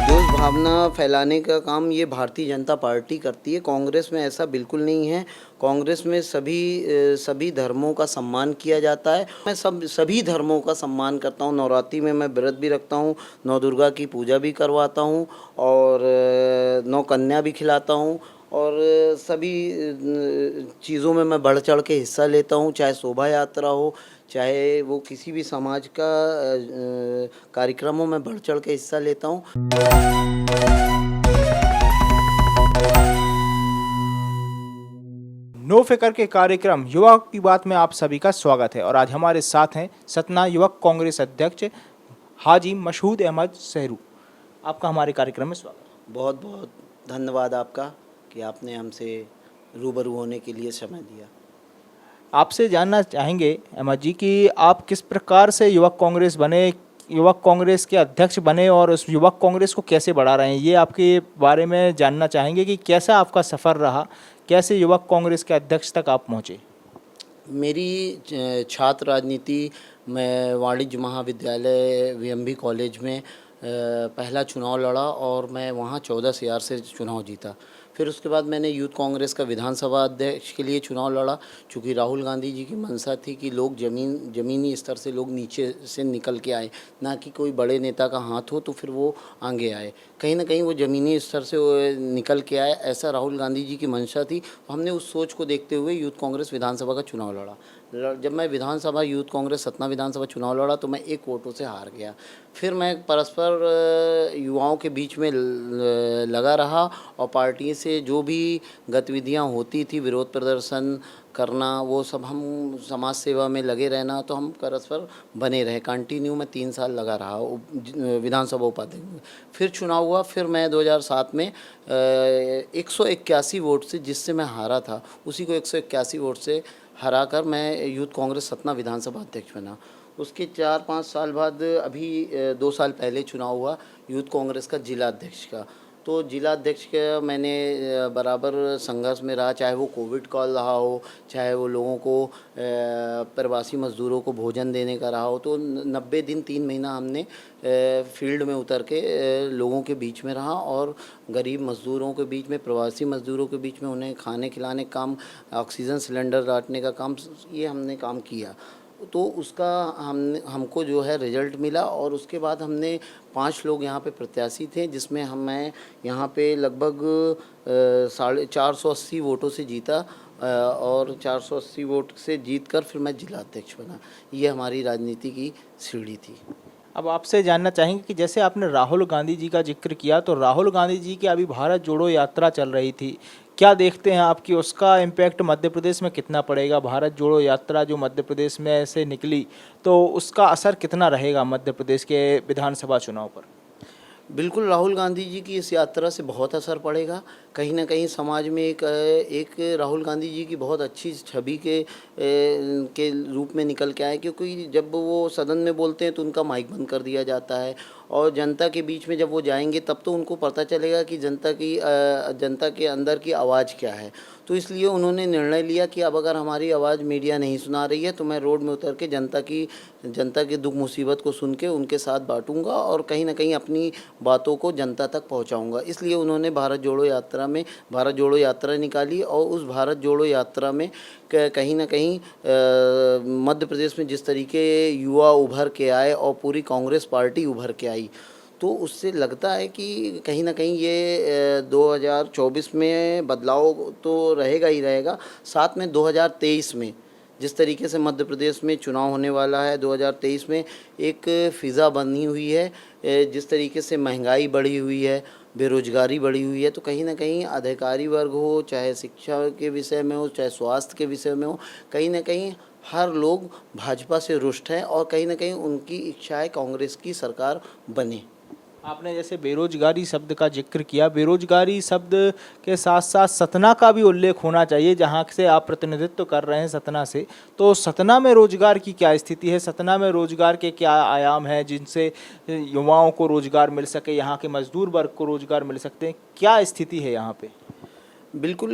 जोश भावना फैलाने का काम ये भारतीय जनता पार्टी करती है। कांग्रेस में ऐसा बिल्कुल नहीं है। कांग्रेस में सभी धर्मों का सम्मान किया जाता है। मैं सभी धर्मों का सम्मान करता हूँ। नवरात्रि में मैं व्रत भी रखता हूँ, नौ दुर्गा की पूजा भी करवाता हूँ और नौ कन्या भी खिलाता हूँ और सभी चीज़ों में मैं बढ़ चढ़ के हिस्सा लेता हूँ, चाहे शोभा यात्रा हो, चाहे वो किसी भी समाज का कार्यक्रमों में बढ़ चढ़ के हिस्सा लेता हूँ। नो फिकर के कार्यक्रम युवा की बात में आप सभी का स्वागत है और आज हमारे साथ हैं सतना युवक कांग्रेस अध्यक्ष हाजी मशहूद अहमद सहरू। आपका हमारे कार्यक्रम में स्वागत। बहुत बहुत धन्यवाद आपका कि आपने हमसे रूबरू होने के लिए समय दिया। आपसे जानना चाहेंगे अहमद जी कि आप किस प्रकार से युवक कांग्रेस बने, युवक कांग्रेस के अध्यक्ष बने और उस युवक कांग्रेस को कैसे बढ़ा रहे हैं, ये आपके बारे में जानना चाहेंगे कि कैसा आपका सफ़र रहा, कैसे युवक कांग्रेस के अध्यक्ष तक आप पहुँचे। मेरी छात्र राजनीति में वाणिज्य महाविद्यालय वीएमबी कॉलेज में पहला चुनाव लड़ा और मैं वहाँ 14 से चुनाव जीता। फिर उसके बाद मैंने यूथ कांग्रेस का विधानसभा अध्यक्ष के लिए चुनाव लड़ा, चूँकि राहुल गांधी जी की मंशा थी कि लोग ज़मीनी स्तर से लोग नीचे से निकल के आए, ना कि कोई बड़े नेता का हाथ हो तो फिर वो आगे आए। कहीं ना कहीं वो ज़मीनी स्तर से निकल के आए, ऐसा राहुल गांधी जी की मंशा थी। तो हमने उस सोच को देखते हुए यूथ कांग्रेस विधानसभा का चुनाव लड़ा। जब मैं विधानसभा यूथ कांग्रेस सतना विधानसभा चुनाव लड़ा तो मैं 1 वोटों से हार गया। फिर मैं परस्पर युवाओं के बीच में लगा रहा और पार्टी से जो भी गतिविधियां होती थी, विरोध प्रदर्शन करना, वो सब हम समाज सेवा में लगे रहना, तो हम परस्पर बने रहे। कंटिन्यू मैं 3 साल लगा रहा विधानसभा उपाध्यक्ष में। फिर चुनाव हुआ, फिर मैं 2007 में 181 वोट से, जिससे मैं हारा था, उसी को 181 वोट से हराकर मैं यूथ कांग्रेस सतना विधानसभा अध्यक्ष बना। उसके 4-5 साल बाद अभी 2 साल पहले चुनाव हुआ यूथ कांग्रेस का जिला अध्यक्ष का। तो जिला अध्यक्ष का मैंने बराबर संघर्ष में रहा, चाहे वो कोविड काल रहा हो, चाहे वो लोगों को प्रवासी मज़दूरों को भोजन देने का रहा हो। तो 90 दिन 3 महीना हमने फील्ड में उतर के लोगों के बीच में रहा और गरीब मज़दूरों के बीच में, प्रवासी मज़दूरों के बीच में उन्हें खाने खिलाने का काम, ऑक्सीजन सिलेंडर बांटने का काम, ये हमने काम किया। तो उसका हमको जो है रिजल्ट मिला और उसके बाद हमने 5 लोग यहाँ पे प्रत्याशी थे, जिसमें मैं यहाँ पे लगभग 480 वोटों से जीता और 480 वोट से जीतकर फिर मैं जिला अध्यक्ष बना। ये हमारी राजनीति की सीढ़ी थी। अब आपसे जानना चाहेंगे कि जैसे आपने राहुल गांधी जी का जिक्र किया, तो राहुल गांधी जी की अभी भारत जोड़ो यात्रा चल रही थी, क्या देखते हैं आपकी उसका इम्पैक्ट मध्य प्रदेश में कितना पड़ेगा? भारत जोड़ो यात्रा जो मध्य प्रदेश में से निकली, तो उसका असर कितना रहेगा मध्य प्रदेश के विधानसभा चुनाव पर? बिल्कुल, राहुल गांधी जी की इस यात्रा से बहुत असर पड़ेगा। कहीं न कहीं समाज में एक राहुल गांधी जी की बहुत अच्छी छवि के रूप में निकल के आए, क्योंकि जब वो सदन में बोलते हैं तो उनका माइक बंद कर दिया जाता है और जनता के बीच में जब वो जाएंगे तब तो उनको पता चलेगा कि जनता के अंदर की आवाज़ क्या है। तो इसलिए उन्होंने निर्णय लिया कि अब अगर हमारी आवाज़ मीडिया नहीं सुना रही है तो मैं रोड में उतर के जनता की दुख मुसीबत को सुन के उनके साथ बांटूंगा और कहीं ना कहीं अपनी बातों को जनता तक पहुंचाऊंगा। इसलिए उन्होंने भारत जोड़ो यात्रा निकाली और उस भारत जोड़ो यात्रा में कहीं ना कहीं मध्य प्रदेश में जिस तरीके युवा उभर के आए और पूरी कांग्रेस पार्टी उभर के आई, तो उससे लगता है कि कहीं ना कहीं ये 2024 में बदलाव तो रहेगा ही रहेगा। साथ में 2023 में जिस तरीके से मध्य प्रदेश में चुनाव होने वाला है, 2023 में एक फ़िज़ा बनी हुई है, जिस तरीके से महंगाई बढ़ी हुई है, बेरोजगारी बढ़ी हुई है, तो कहीं ना कहीं अधिकारी वर्ग हो, चाहे शिक्षा के विषय में हो, चाहे स्वास्थ्य के विषय में हो, कहीं ना कहीं हर लोग भाजपा से रुष्ट हैं और कहीं ना कहीं उनकी इच्छा है कांग्रेस की सरकार बने। आपने जैसे बेरोजगारी शब्द का जिक्र किया, बेरोजगारी शब्द के साथ साथ सतना का भी उल्लेख होना चाहिए, जहां से आप प्रतिनिधित्व कर रहे हैं सतना से। तो सतना में रोजगार की क्या स्थिति है? सतना में रोजगार के क्या आयाम हैं जिनसे युवाओं को रोजगार मिल सके, यहाँ के मजदूर वर्ग को रोजगार मिल सकते हैं? क्या स्थिति है यहाँ पे? बिल्कुल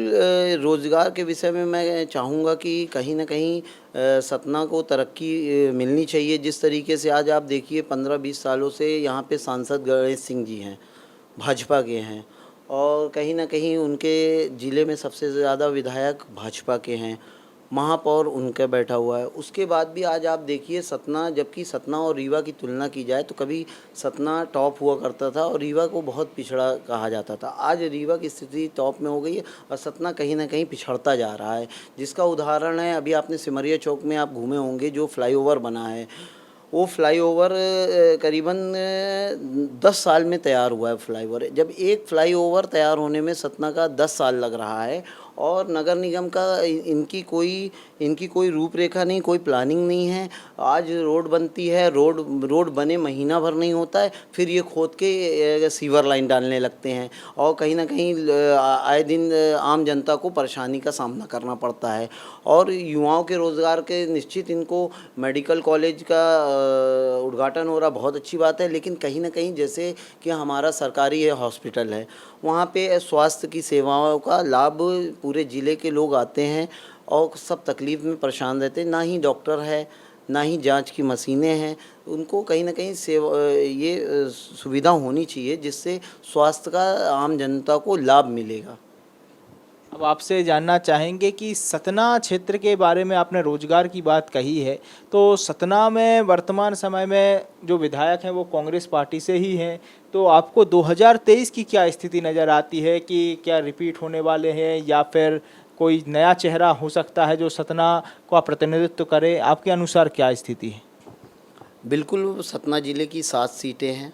रोज़गार के विषय में मैं चाहूँगा कि कहीं न कहीं सतना को तरक्की मिलनी चाहिए। जिस तरीके से आज आप देखिए 15-20 सालों से यहाँ पे सांसद गणेश सिंह जी हैं, भाजपा के हैं और कहीं न कहीं उनके ज़िले में सबसे ज़्यादा विधायक भाजपा के हैं। महापौर उनका बैठा हुआ है। उसके बाद भी आज आप देखिए सतना, जबकि सतना और रीवा की तुलना की जाए तो कभी सतना टॉप हुआ करता था और रीवा को बहुत पिछड़ा कहा जाता था। आज रीवा की स्थिति टॉप में हो गई है और सतना कहीं न कहीं पिछड़ता जा रहा है। जिसका उदाहरण है, अभी आपने सिमरिया चौक में आप घूमे होंगे, जो फ्लाईओवर बना है। वो फ्लाईओवर करीबन 10 साल में तैयार हुआ है फ्लाईओवर। जब एक फ्लाईओवर तैयार होने में सतना का 10 साल लग रहा है और नगर निगम का इनकी कोई रूपरेखा नहीं, कोई प्लानिंग नहीं है। आज रोड बनती है, रोड बने महीना भर नहीं होता है, फिर ये खोद के सीवर लाइन डालने लगते हैं और कहीं न कहीं आए दिन आम जनता को परेशानी का सामना करना पड़ता है। और युवाओं के रोज़गार के निश्चित इनको मेडिकल कॉलेज का उद्घाटन हो रहा, बहुत अच्छी बात है, लेकिन कहीं न कहीं जैसे कि हमारा सरकारी हॉस्पिटल है, वहाँ पे स्वास्थ्य की सेवाओं का लाभ पूरे ज़िले के लोग आते हैं और सब तकलीफ़ में परेशान रहते हैं। ना ही डॉक्टर है, ना ही जाँच की मशीनें हैं। उनको कहीं न कहीं सुविधा होनी चाहिए जिससे स्वास्थ्य का आम जनता को लाभ मिलेगा। अब आपसे जानना चाहेंगे कि सतना क्षेत्र के बारे में आपने रोजगार की बात कही है, तो सतना में वर्तमान समय में जो विधायक हैं वो कांग्रेस पार्टी से ही हैं, तो आपको 2023 की क्या स्थिति नज़र आती है कि क्या रिपीट होने वाले हैं या फिर कोई नया चेहरा हो सकता है जो सतना का प्रतिनिधित्व करे? आपके अनुसार क्या स्थिति है? बिल्कुल, सतना ज़िले की 7 सीटें हैं।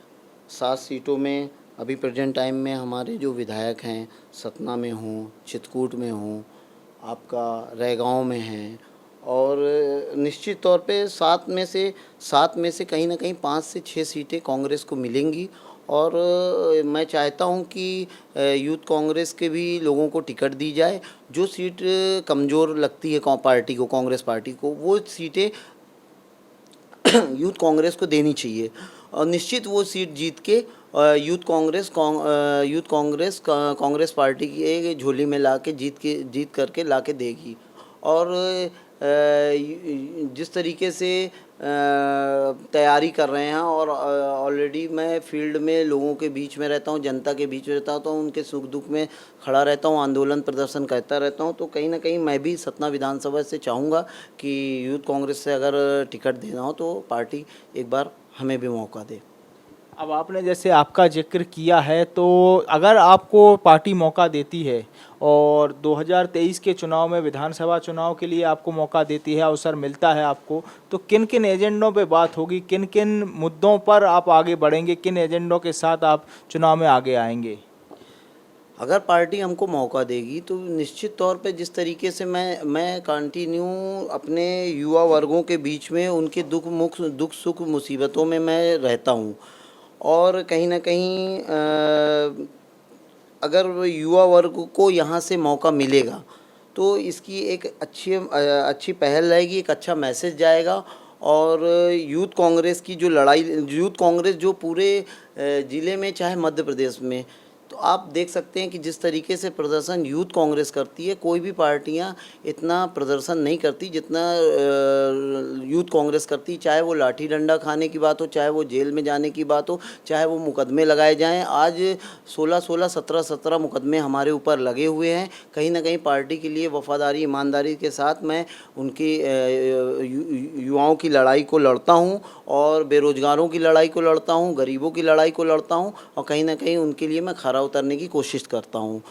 7 सीटों में अभी प्रेजेंट टाइम में हमारे जो विधायक हैं, सतना में हों, चित्रकूट में हों, आपका रैगाँव में हैं और निश्चित तौर पे 7 में से कहीं न कहीं 5 से 6 सीटें कांग्रेस को मिलेंगी और मैं चाहता हूँ कि यूथ कांग्रेस के भी लोगों को टिकट दी जाए। जो सीट कमज़ोर लगती है पार्टी को, कांग्रेस पार्टी को, वो सीटें यूथ कांग्रेस को देनी चाहिए और निश्चित वो सीट जीत के कांग्रेस पार्टी की झोली में ला के जीत करके ला के देगी। और जिस तरीके से तैयारी कर रहे हैं और ऑलरेडी मैं फील्ड में लोगों के बीच में रहता हूं, जनता के बीच में रहता हूं, तो उनके सुख दुख में खड़ा रहता हूं, आंदोलन प्रदर्शन करता रहता हूं, तो कहीं ना कहीं मैं भी सतना विधानसभा से चाहूँगा कि यूथ कांग्रेस से अगर टिकट देना हो तो पार्टी एक बार हमें भी मौका दे। अब आपने जैसे आपका जिक्र किया है, तो अगर आपको पार्टी मौका देती है और 2023 के चुनाव में विधानसभा चुनाव के लिए आपको मौका देती है, अवसर मिलता है आपको, तो किन किन एजेंडों पे बात होगी, किन किन मुद्दों पर आप आगे बढ़ेंगे, किन एजेंडों के साथ आप चुनाव में आगे आएंगे? अगर पार्टी हमको मौका देगी तो निश्चित तौर पे जिस तरीके से मैं कंटिन्यू अपने युवा वर्गों के बीच में उनके दुख सुख मुसीबतों में मैं रहता हूँ और कहीं ना कहीं अगर युवा वर्ग को यहाँ से मौका मिलेगा तो इसकी एक अच्छी पहल रहेगी, एक अच्छा मैसेज जाएगा और यूथ कांग्रेस जो पूरे ज़िले में, चाहे मध्य प्रदेश में, तो आप देख सकते हैं कि जिस तरीके से प्रदर्शन यूथ कांग्रेस करती है, कोई भी पार्टियां इतना प्रदर्शन नहीं करती जितना यूथ कांग्रेस करती। चाहे वो लाठी डंडा खाने की बात हो, चाहे वो जेल में जाने की बात हो, चाहे वो मुकदमे लगाए जाएं। आज 16-16, 17-17 मुकदमे हमारे ऊपर लगे हुए हैं। कहीं ना कहीं पार्टी के लिए वफादारी, ईमानदारी के साथ मैं उनकी युवाओं की लड़ाई को लड़ता हूँ और बेरोजगारों की लड़ाई को लड़ता हूँ, गरीबों की लड़ाई को लड़ता हूँ और कहीं ना कहीं उनके लिए मैं खरा उतरने की कोशिश करता हूँ।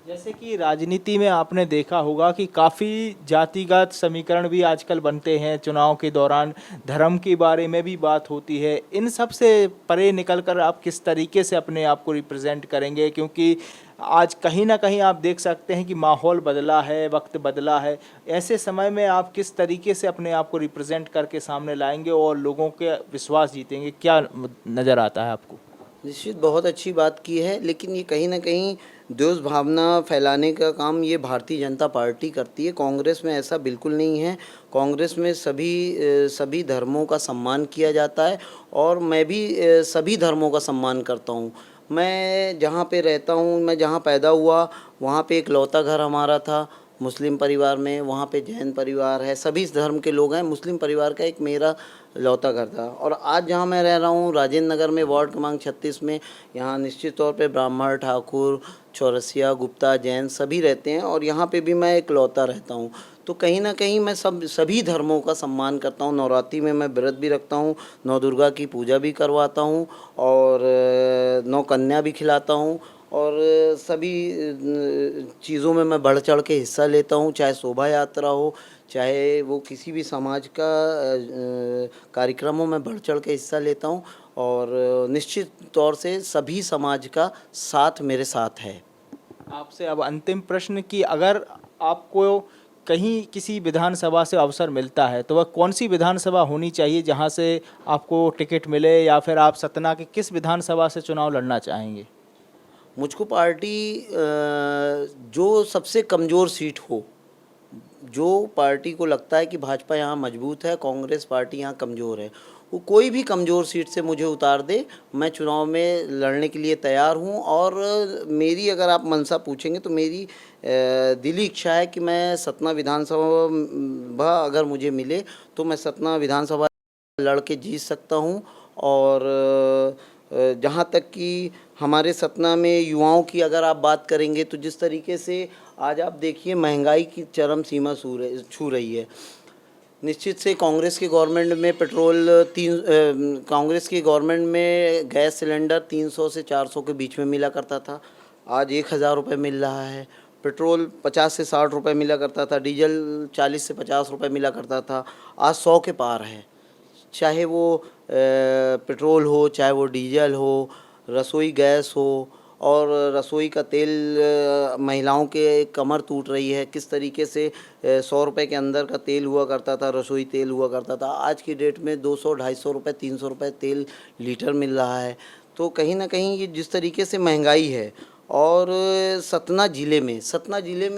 जैसे कि राजनीति में आपने देखा होगा कि काफ़ी जातिगत समीकरण भी आजकल बनते हैं चुनाव के दौरान, धर्म के बारे में भी बात होती है। इन सब से परे निकलकर आप किस तरीके से अपने आप को रिप्रेजेंट करेंगे, क्योंकि आज कहीं ना कहीं आप देख सकते हैं कि माहौल बदला है, वक्त बदला है। ऐसे समय में आप किस तरीके से अपने आप को रिप्रेजेंट करके सामने लाएंगे और लोगों के विश्वास जीतेंगे, क्या नज़र आता है आपको? निश्चित बहुत अच्छी बात की है, लेकिन ये कहीं ना कहीं द्वेष भावना फैलाने का काम ये भारतीय जनता पार्टी करती है। कांग्रेस में ऐसा बिल्कुल नहीं है। कांग्रेस में सभी धर्मों का सम्मान किया जाता है और मैं भी सभी धर्मों का सम्मान करता हूँ। मैं जहाँ पे रहता हूँ, मैं जहाँ पैदा हुआ, वहाँ पे एक लौता घर हमारा था मुस्लिम परिवार में, वहाँ पे जैन परिवार है, सभी धर्म के लोग हैं। मुस्लिम परिवार का एक मेरा लौता घर था। और आज जहाँ मैं रह रहा हूँ राजेंद्र नगर में, वार्ड क्रमांक 36 में, यहाँ निश्चित तौर पे ब्राह्मण, ठाकुर, चौरसिया, गुप्ता, जैन सभी रहते हैं और यहाँ पे भी मैं इकलौता रहता हूँ। तो कहीं न कहीं मैं सभी धर्मों का सम्मान करता हूँ। नवरात्रि में मैं व्रत भी रखता हूँ, नौ दुर्गा की पूजा भी करवाता हूँ और नौ कन्या भी खिलाता हूँ और सभी चीज़ों में मैं बढ़ चढ़ के हिस्सा लेता हूँ, चाहे शोभा यात्रा हो, चाहे वो किसी भी समाज का कार्यक्रमों में बढ़ चढ़ के हिस्सा लेता हूँ और निश्चित तौर से सभी समाज का साथ मेरे साथ है। आपसे अब अंतिम प्रश्न कि अगर आपको कहीं किसी विधानसभा से अवसर मिलता है तो वह कौन सी विधानसभा होनी चाहिए जहां से आपको टिकट मिले, या फिर आप सतना के किस विधानसभा से चुनाव लड़ना चाहेंगे? मुझको पार्टी जो सबसे कमज़ोर सीट हो, जो पार्टी को लगता है कि भाजपा यहाँ मजबूत है, कांग्रेस पार्टी यहाँ कमज़ोर है, वो कोई भी कमज़ोर सीट से मुझे उतार दे, मैं चुनाव में लड़ने के लिए तैयार हूँ। और मेरी अगर आप मंशा पूछेंगे तो मेरी दिली इच्छा है कि मैं सतना विधानसभा अगर मुझे मिले तो मैं सतना विधानसभा लड़ के जीत सकता हूँ। और जहाँ तक कि हमारे सतना में युवाओं की अगर आप बात करेंगे तो जिस तरीके से आज आप देखिए महंगाई की चरम सीमा छू रही है। निश्चित से कांग्रेस की गवर्नमेंट में कांग्रेस की गवर्नमेंट में गैस सिलेंडर 300 से 400 के बीच में मिला करता था, आज 1000 रुपये मिल रहा है। पेट्रोल 50 से 60 रुपये मिला करता था, डीजल 40 से 50 रुपये मिला करता था, आज 100 के पार है। चाहे वो पेट्रोल हो, चाहे वो डीजल हो, रसोई गैस हो और रसोई का तेल, महिलाओं के कमर टूट रही है। किस तरीके से 100 रुपये के अंदर का तेल हुआ करता था, रसोई तेल हुआ करता था, आज की डेट में 200, 250 रुपये, 300 रुपये तेल लीटर मिल रहा है। तो कहीं ना कहीं ये जिस तरीके से महंगाई है और सतना ज़िले में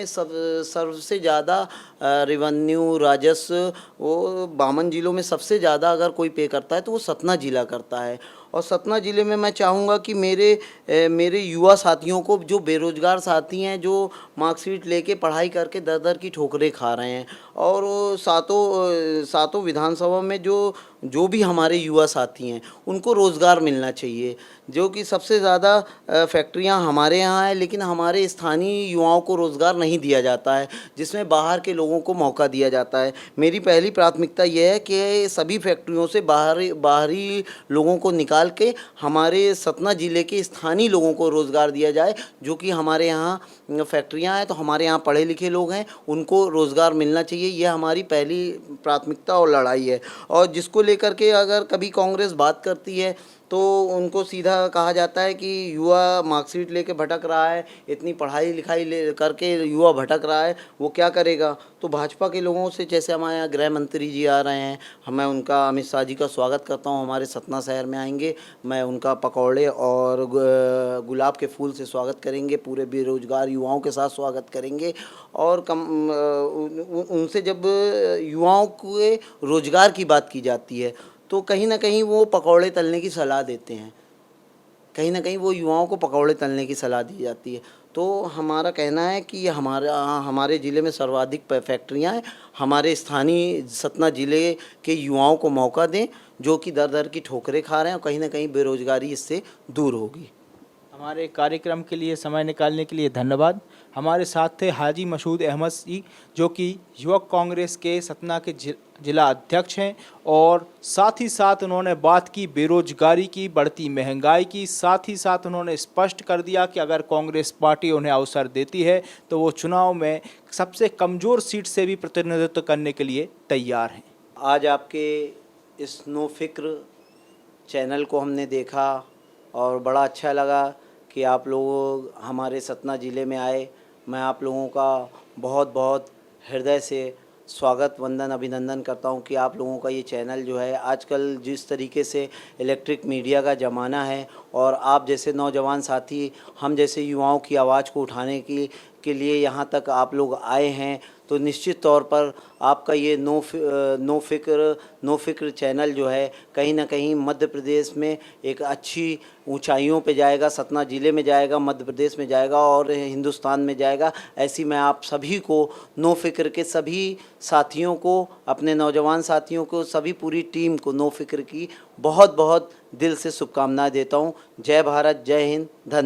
सबसे ज़्यादा रेवेन्यू राजस्व वो 52 ज़िलों में सबसे ज़्यादा अगर कोई पे करता है तो वो सतना ज़िला करता है। और सतना ज़िले में मैं चाहूँगा कि मेरे युवा साथियों को, जो बेरोज़गार साथी हैं, जो मार्कशीट लेके पढ़ाई करके दर दर की ठोकरें खा रहे हैं, और वो सातों विधानसभा में जो भी हमारे युवा साथी हैं उनको रोज़गार मिलना चाहिए। जो कि सबसे ज़्यादा फैक्ट्रियां हमारे यहाँ हैं, लेकिन हमारे स्थानीय युवाओं को रोज़गार नहीं दिया जाता है, जिसमें बाहर के लोगों को मौका दिया जाता है। मेरी पहली प्राथमिकता यह है कि सभी फैक्ट्रियों से बाहरी लोगों को निकाल के हमारे सतना ज़िले के स्थानीय लोगों को रोज़गार दिया जाए। जो कि हमारे यहाँ फैक्ट्रियाँ हैं तो हमारे यहाँ पढ़े लिखे लोग हैं, उनको रोज़गार मिलना चाहिए। यह हमारी पहली प्राथमिकता और लड़ाई है। और जिसको लेकर के अगर कभी कांग्रेस बात करती है तो उनको सीधा कहा जाता है कि युवा मार्कशीट लेके भटक रहा है, इतनी पढ़ाई लिखाई ले करके युवा भटक रहा है, वो क्या करेगा। तो भाजपा के लोगों से, जैसे हमारे यहाँ गृह मंत्री जी आ रहे हैं, मैं उनका, अमित शाह जी का स्वागत करता हूँ। हमारे सतना शहर में आएंगे, मैं उनका पकौड़े और गुलाब के फूल से स्वागत करेंगे, पूरे बेरोजगार युवाओं के साथ स्वागत करेंगे। और उनसे जब युवाओं के रोजगार की बात की जाती है तो कहीं ना कहीं वो पकौड़े तलने की सलाह देते हैं, कहीं ना कहीं वो युवाओं को पकौड़े तलने की सलाह दी जाती है। तो हमारा कहना है कि हमारे ज़िले में सर्वाधिक फैक्ट्रियां हैं, हमारे स्थानीय सतना ज़िले के युवाओं को मौका दें, जो कि दर दर की ठोकरें खा रहे हैं, और कहीं ना कहीं बेरोजगारी इससे दूर होगी। हमारे कार्यक्रम के लिए समय निकालने के लिए धन्यवाद। हमारे साथ थे हाजी मसूद अहमद जी, जो कि युवक कांग्रेस के सतना के जिला अध्यक्ष हैं, और साथ ही साथ उन्होंने बात की बेरोजगारी की, बढ़ती महंगाई की। साथ ही साथ उन्होंने स्पष्ट कर दिया कि अगर कांग्रेस पार्टी उन्हें अवसर देती है तो वो चुनाव में सबसे कमज़ोर सीट से भी प्रतिनिधित्व करने के लिए तैयार हैं। आज आपके इस नो फिक्र चैनल को हमने देखा और बड़ा अच्छा लगा कि आप लोग हमारे सतना ज़िले में आए। मैं आप लोगों का बहुत बहुत हृदय से स्वागत, वंदन, अभिनंदन करता हूं कि आप लोगों का ये चैनल जो है, आजकल जिस तरीके से इलेक्ट्रिक मीडिया का ज़माना है और आप जैसे नौजवान साथी, हम जैसे युवाओं की आवाज़ को उठाने के लिए यहाँ तक आप लोग आए हैं, तो निश्चित तौर पर आपका ये नो फिक्र चैनल जो है कहीं ना कहीं मध्य प्रदेश में एक अच्छी ऊंचाइयों पे जाएगा, सतना ज़िले में जाएगा, मध्य प्रदेश में जाएगा और हिंदुस्तान में जाएगा। ऐसी मैं आप सभी को, नो फिक्र के सभी साथियों को, अपने नौजवान साथियों को, सभी पूरी टीम को नो फिक्र की बहुत बहुत दिल से शुभकामनाएं देता हूं। जय भारत, जय हिंद, धन्यवाद।